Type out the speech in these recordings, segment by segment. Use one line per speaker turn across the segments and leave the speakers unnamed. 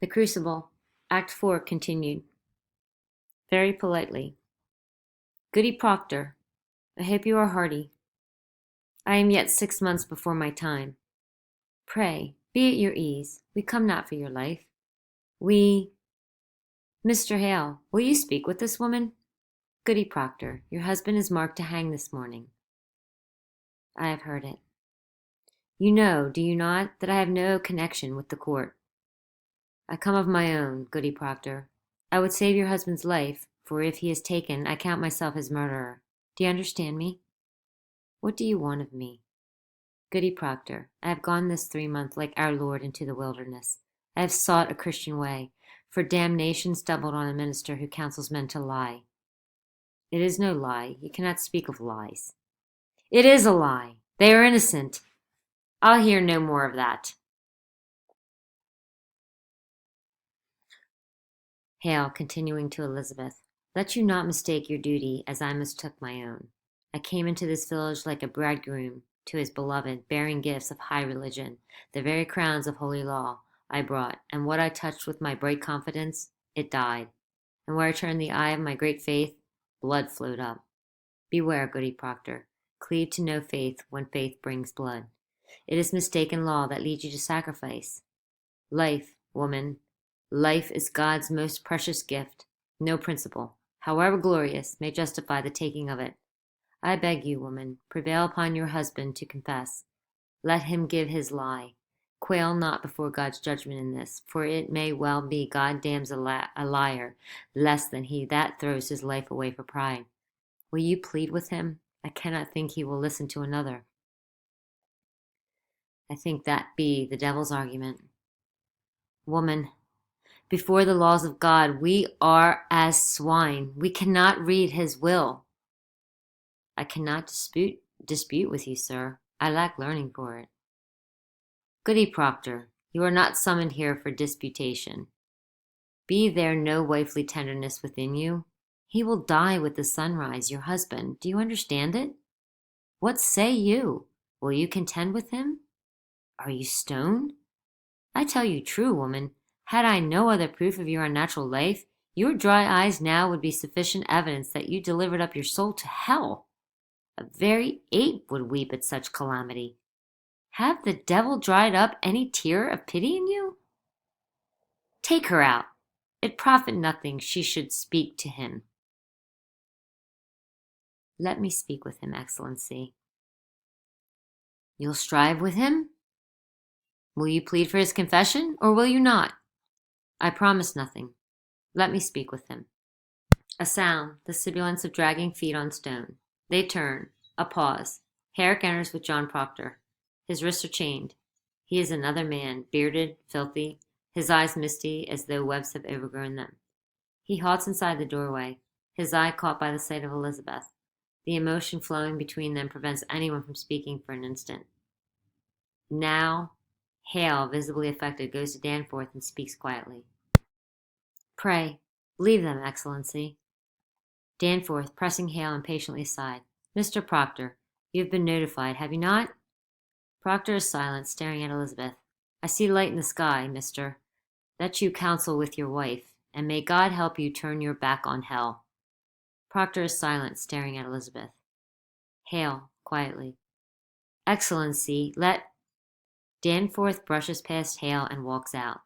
The Crucible, Act 4 continued. Very politely. Goody Proctor, I hope you are hearty. I am yet 6 months before my time. Pray, be at your ease. We come not for your life. We... Mr. Hale, will you speak with this woman? Goody Proctor, your husband is marked to hang this morning. I have heard it. You know, do you not, that I have no connection with the court? I come of my own, Goody Proctor. I would save your husband's life, for if he is taken, I count myself his murderer. Do you understand me? What do you want of me? Goody Proctor, I have gone this 3 month like our Lord into the wilderness. I have sought a Christian way, for damnation stumbled on a minister who counsels men to lie. It is no lie. You cannot speak of lies. It is a lie. They are innocent. I'll hear no more of that. Hale, continuing to Elizabeth, let you not mistake your duty as I mistook my own. I came into this village like a bridegroom to his beloved, bearing gifts of high religion, the very crowns of holy law I brought, and what I touched with my bright confidence, it died. And where I turned the eye of my great faith, blood flowed up. Beware, Goody Proctor. Cleave to no faith when faith brings blood. It is mistaken law that leads you to sacrifice. Life, woman, life is God's most precious gift. No principle, however glorious, may justify the taking of it. I beg you, woman, prevail upon your husband to confess. Let him give his lie. Quail not before God's judgment in this, for it may well be God damns a liar less than he that throws his life away for pride. Will you plead with him? I cannot think he will listen to another. I think that be the devil's argument. Woman, before the laws of God, we are as swine. We cannot read his will. I cannot dispute with you, sir. I lack learning for it. Goody Proctor, you are not summoned here for disputation. Be there no wifely tenderness within you? He will die with the sunrise, your husband. Do you understand it? What say you? Will you contend with him? Are you stoned? I tell you true, woman, had I no other proof of your unnatural life, your dry eyes now would be sufficient evidence that you delivered up your soul to hell. A very ape would weep at such calamity. Have the devil dried up any tear of pity in you? Take her out. It profit nothing she should speak to him. Let me speak with him, Excellency. You'll strive with him? Will you plead for his confession, or will you not? I promise nothing. Let me speak with him. A sound, the sibilance of dragging feet on stone. They turn. A pause. Herrick enters with John Proctor. His wrists are chained. He is another man, bearded, filthy, his eyes misty as though webs have overgrown them. He halts inside the doorway, his eye caught by the sight of Elizabeth. The emotion flowing between them prevents anyone from speaking for an instant. Now, Hale, visibly affected, goes to Danforth and speaks quietly. Pray, leave them, Excellency. Danforth, pressing Hale impatiently aside. Mr. Proctor, you have been notified, have you not? Proctor is silent, staring at Elizabeth. I see light in the sky, mister. That you counsel with your wife, and may God help you turn your back on hell. Proctor is silent, staring at Elizabeth. Hale, quietly. Excellency, let... Danforth brushes past Hale and walks out.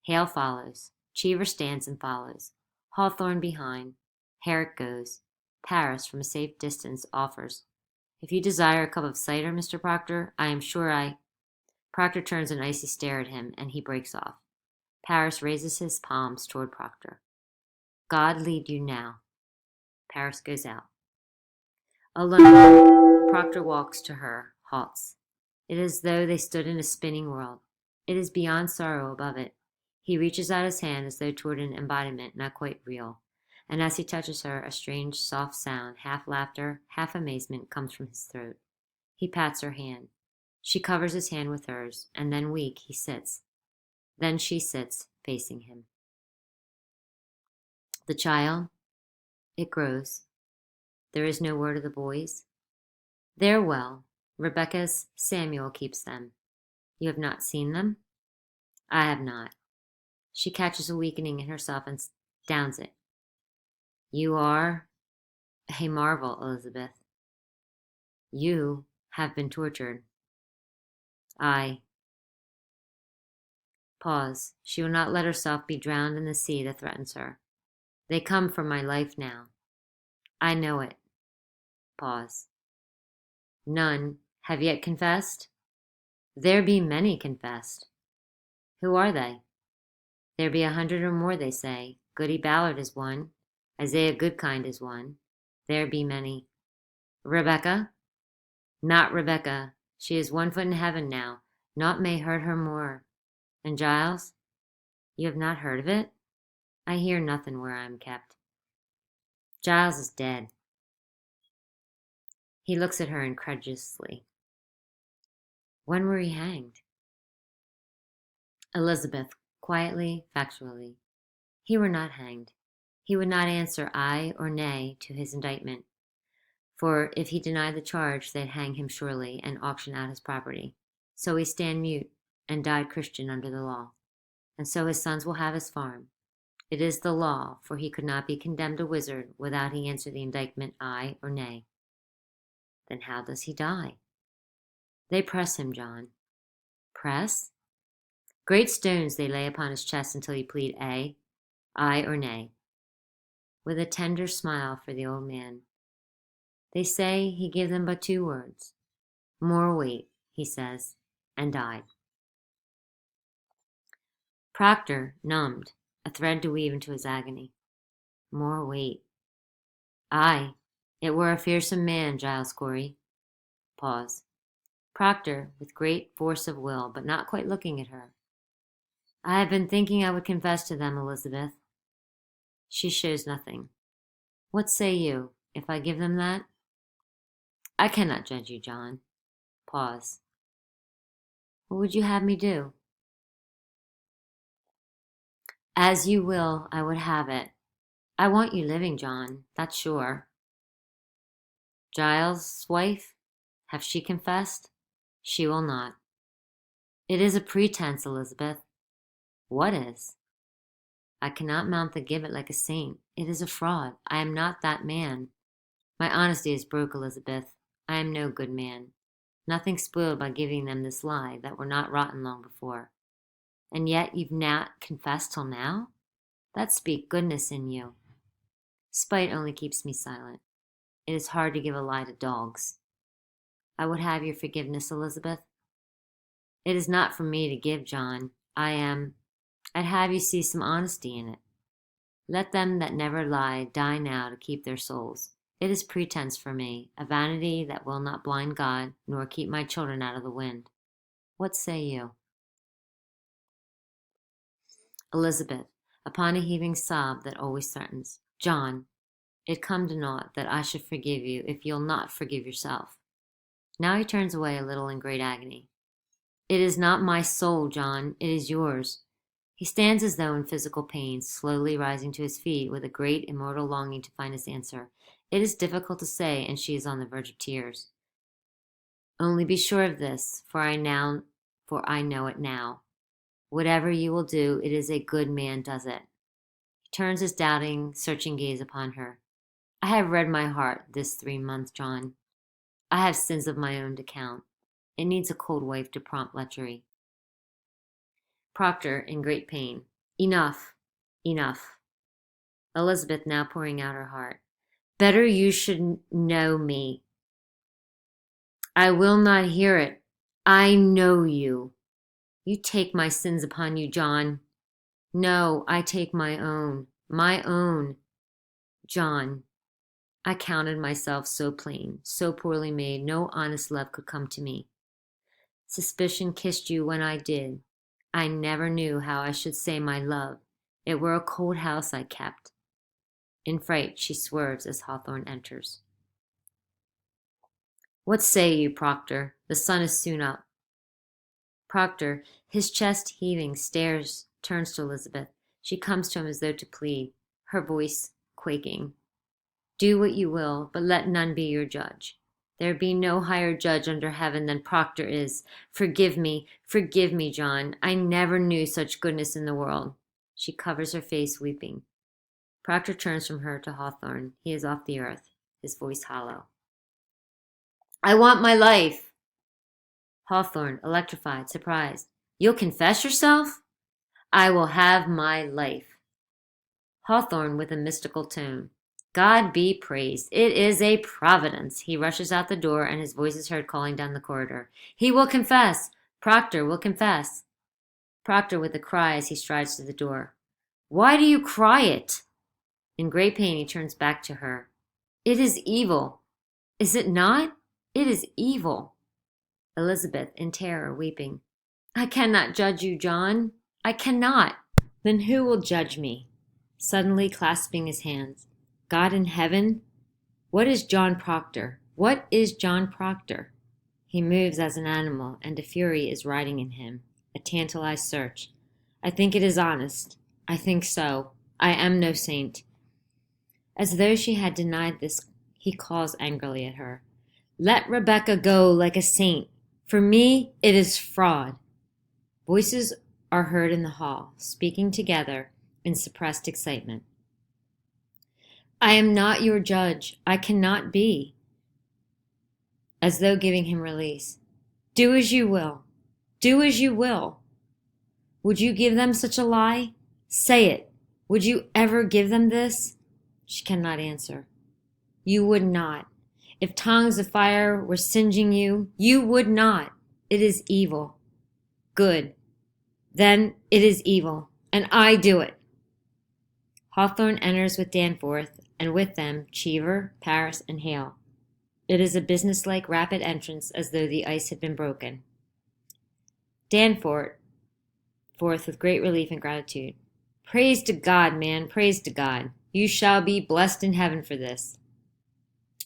Hale follows. Cheever stands and follows. Hawthorne behind. Herrick goes. Paris, from a safe distance, offers. If you desire a cup of cider, Mr. Proctor, I am sure I... Proctor turns an icy stare at him, and he breaks off. Paris raises his palms toward Proctor. God lead you now. Paris goes out. Alone, Proctor walks to her, halts. It is as though they stood in a spinning world. It is beyond sorrow above it. He reaches out his hand as though toward an embodiment not quite real. And as he touches her, a strange, soft sound, half laughter, half amazement, comes from his throat. He pats her hand. She covers his hand with hers, and then weak, he sits. Then she sits, facing him. The child? It grows. There is no word of the boys. They're well. Rebecca's Samuel keeps them. You have not seen them? I have not. She catches a weakening in herself and downs it. You are a marvel, Elizabeth. You have been tortured. I. Pause. She will not let herself be drowned in the sea that threatens her. They come for my life now. I know it. Pause. None have yet confessed? There be many confessed. Who are they? There be 100 or more, they say. Goody Ballard is one. Isaiah Goodkind is one. There be many. Rebecca? Not Rebecca. She is 1 foot in heaven now. Naught may hurt her more. And Giles? You have not heard of it? I hear nothing where I am kept. Giles is dead. He looks at her incredulously. When were he hanged? Elizabeth, quietly, factually. He were not hanged. He would not answer aye or nay to his indictment. For if he denied the charge, they'd hang him surely and auction out his property. So he stand mute and died Christian under the law. And so his sons will have his farm. It is the law, for he could not be condemned a wizard without he answer the indictment aye or nay. Then how does he die? They press him, John. Press? Great stones they lay upon his chest until he plead aye or nay. With a tender smile for the old man. They say he gave them but 2 words. More weight, he says, and died. Proctor, numbed, a thread to weave into his agony. More weight. Aye, it were a fearsome man, Giles Corey. Pause. Proctor, with great force of will, but not quite looking at her. I have been thinking I would confess to them, Elizabeth. She shows nothing. What say you, if I give them that? I cannot judge you, John. Pause. What would you have me do? As you will, I would have it. I want you living, John, that's sure. Giles' wife? Have she confessed? She will not. It is a pretense, Elizabeth. What is? I cannot mount the gibbet like a saint. It is a fraud. I am not that man. My honesty is broke, Elizabeth. I am no good man. Nothing spoiled by giving them this lie that were not rotten long before. And yet you've not confessed till now? That speak goodness in you. Spite only keeps me silent. It is hard to give a lie to dogs. I would have your forgiveness, Elizabeth. It is not for me to give, John. I'd have you see some honesty in it. Let them that never lie die now to keep their souls. It is pretense for me, a vanity that will not blind God, nor keep my children out of the wind. What say you? Elizabeth, upon a heaving sob that always threatens. John, it come to naught that I should forgive you if you'll not forgive yourself. Now he turns away a little in great agony. It is not my soul, John, it is yours. He stands as though in physical pain, slowly rising to his feet with a great immortal longing to find his answer. It is difficult to say, and she is on the verge of tears. Only be sure of this, for I know it now. Whatever you will do, it is a good man does it. He turns his doubting, searching gaze upon her. I have read my heart this 3 months, John. I have sins of my own to count. It needs a cold wife to prompt lechery. Proctor, in great pain. Enough, enough. Elizabeth now pouring out her heart. Better you should know me. I will not hear it. I know you. You take my sins upon you, John. No, I take my own. My own. John, I counted myself so plain, so poorly made, no honest love could come to me. Suspicion kissed you when I did. I never knew how I should say my love. It were a cold house I kept. In fright she swerves as Hawthorne enters. What say you, Proctor? The sun is soon up. Proctor, his chest heaving, turns to Elizabeth. She comes to him as though to plead, her voice quaking. Do what you will, but let none be your judge. There be no higher judge under heaven than Proctor is. Forgive me, John. I never knew such goodness in the world. She covers her face, weeping. Proctor turns from her to Hawthorne. He is off the earth, his voice hollow. I want my life! Hawthorne, electrified, surprised. You'll confess yourself? I will have my life. Hawthorne with a mystical tone. God be praised. It is a providence. He rushes out the door, and his voice is heard calling down the corridor. He will confess. Proctor will confess. Proctor with a cry as he strides to the door. Why do you cry it? In great pain he turns back to her. It is evil. Is it not? It is evil. Elizabeth, in terror, weeping. I cannot judge you, John. I cannot. Then who will judge me? Suddenly clasping his hands. God in heaven? What is John Proctor? What is John Proctor? He moves as an animal, and a fury is riding in him. A tantalized search. I think it is honest. I think so. I am no saint. As though she had denied this, he calls angrily at her. Let Rebecca go like a saint. For me, it is fraud. Voices are heard in the hall, speaking together in suppressed excitement. I am not your judge. I cannot be. As though giving him release. Do as you will. Do as you will. Would you give them such a lie? Say it. Would you ever give them this? She cannot answer. You would not. If tongues of fire were singeing you, you would not. It is evil. Good. Then it is evil, and I do it. Hawthorne enters with Danforth, and with them Cheever, Paris, and Hale. It is a businesslike, rapid entrance as though the ice had been broken. Danforth, with great relief and gratitude. Praise to God, man, praise to God. You shall be blessed in heaven for this.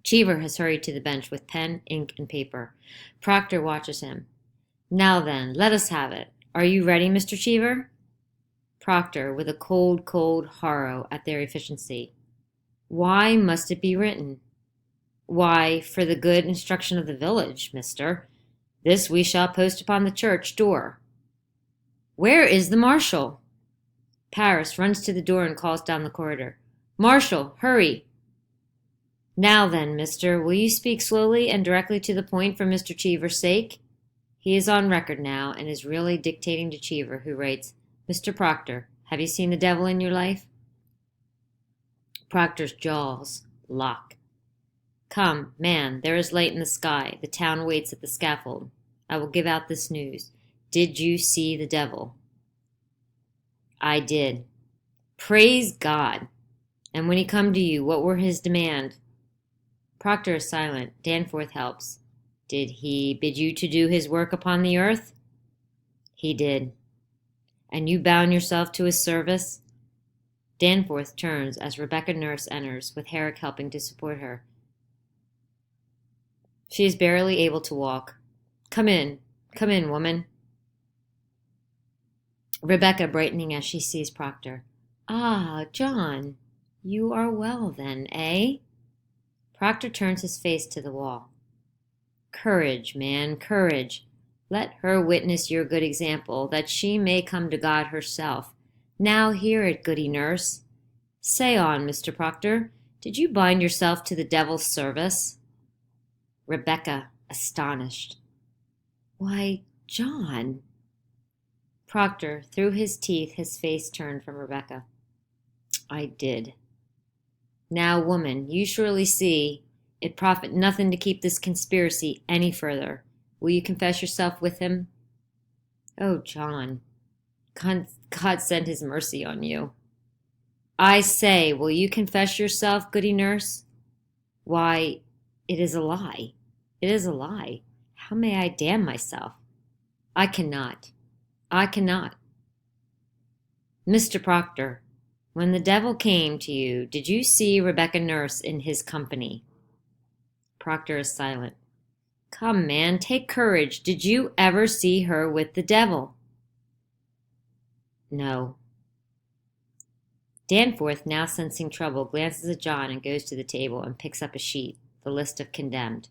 Cheever has hurried to the bench with pen, ink, and paper. Proctor watches him. Now then, let us have it. Are you ready, Mr. Cheever? Proctor, with a cold, cold horror at their efficiency. Why must it be written? Why, for the good instruction of the village, mister. This we shall post upon the church door. Where is the marshal? Paris runs to the door and calls down the corridor. Marshal, hurry! Now then, mister, will you speak slowly and directly to the point for Mr. Cheever's sake? He is on record now and is really dictating to Cheever, who writes, Mr. Proctor, have you seen the devil in your life? Proctor's jaws lock. Come, man, there is light in the sky. The town waits at the scaffold. I will give out this news. Did you see the devil? I did. Praise God. And when he come to you, what were his demand? Proctor is silent. Danforth helps. Did he bid you to do his work upon the earth? He did. And you bound yourself to his service? Danforth turns as Rebecca Nurse enters, with Herrick helping to support her. She is barely able to walk. Come in, woman. Rebecca brightening as she sees Proctor. Ah, John, you are well then, eh? Proctor turns his face to the wall. Courage, man, courage. Let her witness your good example, that she may come to God herself. Now hear it, goody nurse. Say on, Mr. Proctor, did you bind yourself to the devil's service? Rebecca, astonished. Why, John. Proctor, through his teeth, his face turned from Rebecca. I did. Now, woman, you surely see it profit nothing to keep this conspiracy any further. Will you confess yourself with him? Oh, John, God send his mercy on you. I say, will you confess yourself, goody nurse? Why, it is a lie. It is a lie. How may I damn myself? I cannot. Mr. Proctor, when the devil came to you, did you see Rebecca Nurse in his company? Proctor is silent. Come, man, take courage. Did you ever see her with the devil? No. Danforth, now sensing trouble, glances at John and goes to the table and picks up a sheet, the list of condemned.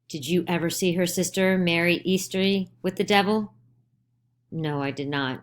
Did you ever see her sister, Mary Easterly, with the devil? No, I did not.